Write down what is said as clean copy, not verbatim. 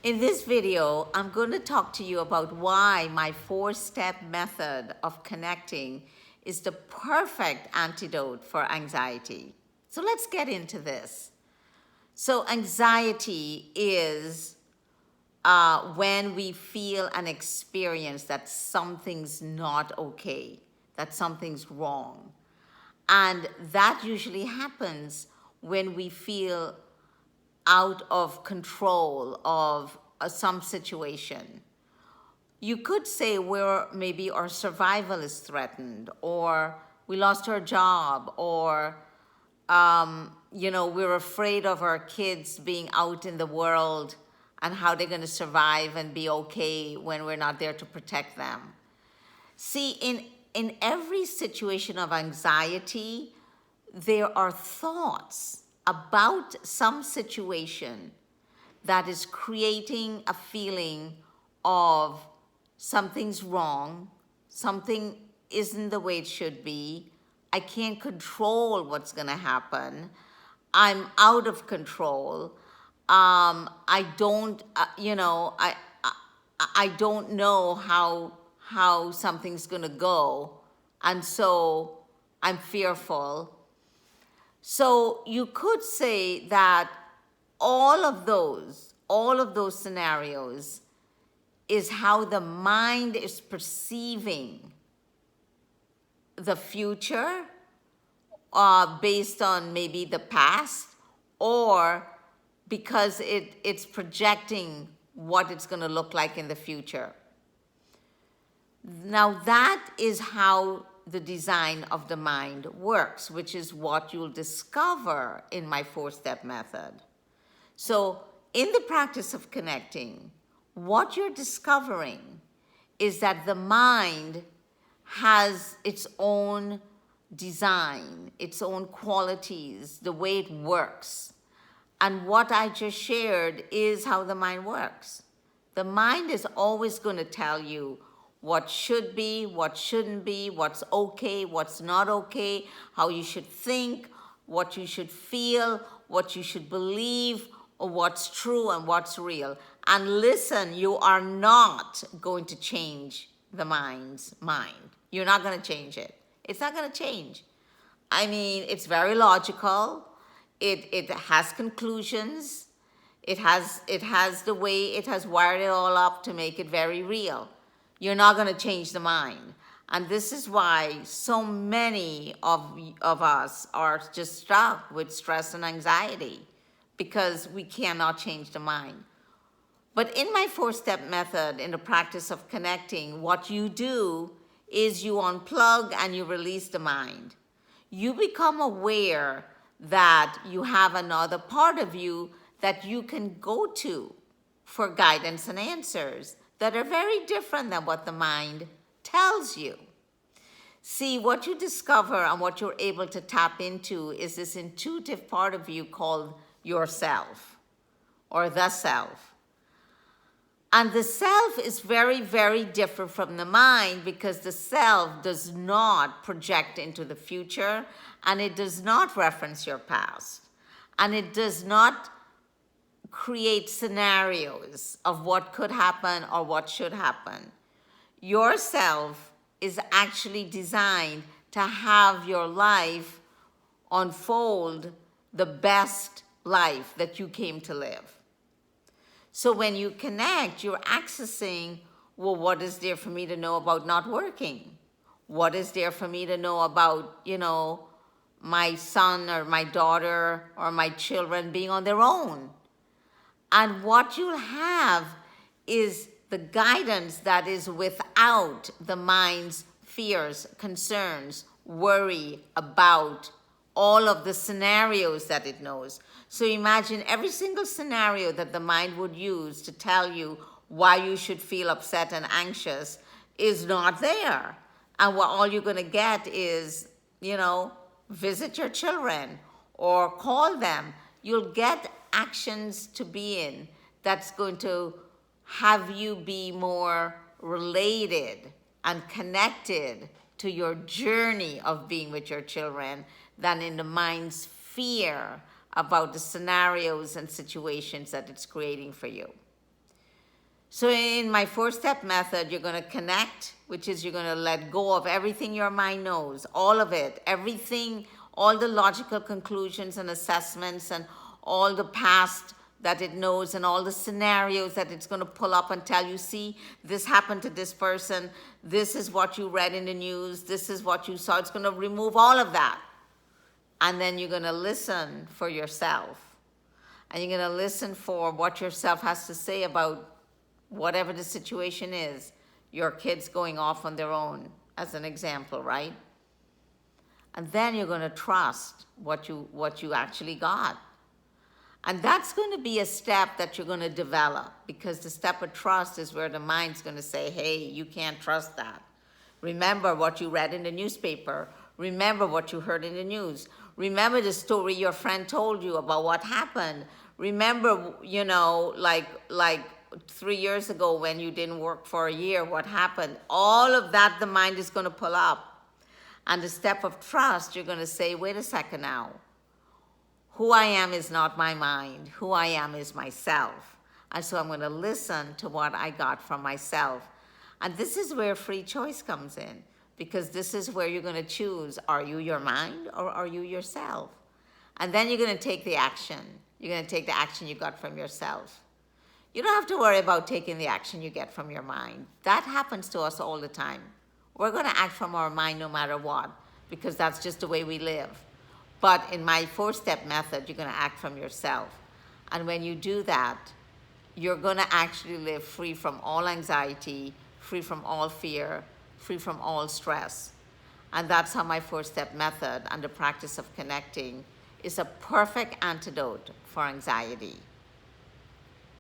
In this video, I'm going to talk to you about why my 4-step method of connecting is the perfect antidote for anxiety. So let's get into this. So anxiety is when we feel and experience that something's not okay, that something's wrong. And that usually happens when we feel out of control of some situation. You could say maybe our survival is threatened, or we lost our job, or we're afraid of our kids being out in the world and how they're going to survive and be okay when we're not there to protect them. See, in every situation of anxiety, there are thoughts about some situation that is creating a feeling of something's wrong, something isn't the way it should be, I can't control what's going to happen, I'm out of control, I don't know how something's going to go, and so I'm fearful. So you could say that all of those scenarios is how the mind is perceiving the future based on maybe the past, or because it's projecting what it's going to look like in the future. Now that is how the design of the mind works, which is what you'll discover in my 4-step method. So in the practice of connecting, what you're discovering is that the mind has its own design, its own qualities, the way it works. And what I just shared is how the mind works. The mind is always going to tell you what should be, what shouldn't be, what's okay, what's not okay, how you should think, what you should feel, what you should believe, or what's true and what's real. And listen, you are not going to change the mind's mind. You're not going to change it. It's not going to change. I mean, it's very logical. It has conclusions. It has the way it has wired it all up to make it very real. You're not going to change the mind. And this is why so many of us are just stuck with stress and anxiety, because we cannot change the mind. But in my 4-step method, in the practice of connecting, what you do is you unplug and you release the mind. You become aware that you have another part of you that you can go to for guidance and answers that are very different than what the mind tells you. See, what you discover and what you're able to tap into is this intuitive part of you called yourself, or the self. And the self is very, very different from the mind, because the self does not project into the future, and it does not reference your past, and it does not create scenarios of what could happen or what should happen. Yourself is actually designed to have your life unfold the best life that you came to live. So when you connect, you're accessing, well, what is there for me to know about not working? What is there for me to know about, my son or my daughter or my children being on their own? And what you'll have is the guidance that is without the mind's fears, concerns, worry about all of the scenarios that it knows. So imagine every single scenario that the mind would use to tell you why you should feel upset and anxious is not there. And what all you're going to get is, visit your children or call them. You'll get actions to be in that's going to have you be more related and connected to your journey of being with your children than in the mind's fear about the scenarios and situations that it's creating for you. So in my four-step method, you're going to connect, which is you're going to let go of everything your mind knows, all of it, everything, all the logical conclusions and assessments and all the past that it knows and all the scenarios that it's going to pull up and tell you, see, this happened to this person, this is what you read in the news, this is what you saw. It's going to remove all of that. And then you're going to listen for yourself. And you're going to listen for what yourself has to say about whatever the situation is. Your kids going off on their own, as an example, right? And then you're going to trust what you actually got. And that's going to be a step that you're going to develop, because the step of trust is where the mind's going to say, hey, you can't trust that. Remember what you read in the newspaper. Remember what you heard in the news. Remember the story your friend told you about what happened. Remember, like 3 years ago when you didn't work for a year, what happened? All of that the mind is going to pull up. And the step of trust, you're going to say, wait a second now. Who I am is not my mind. Who I am is myself. And so I'm going to listen to what I got from myself. And this is where free choice comes in, because this is where you're going to choose, are you your mind or are you yourself? And then you're going to take the action. You're going to take the action you got from yourself. You don't have to worry about taking the action you get from your mind. That happens to us all the time. We're going to act from our mind no matter what, because that's just the way we live. But in my four-step method, you're going to act from yourself. And when you do that, you're going to actually live free from all anxiety, free from all fear, free from all stress. And that's how my four-step method and the practice of connecting is a perfect antidote for anxiety.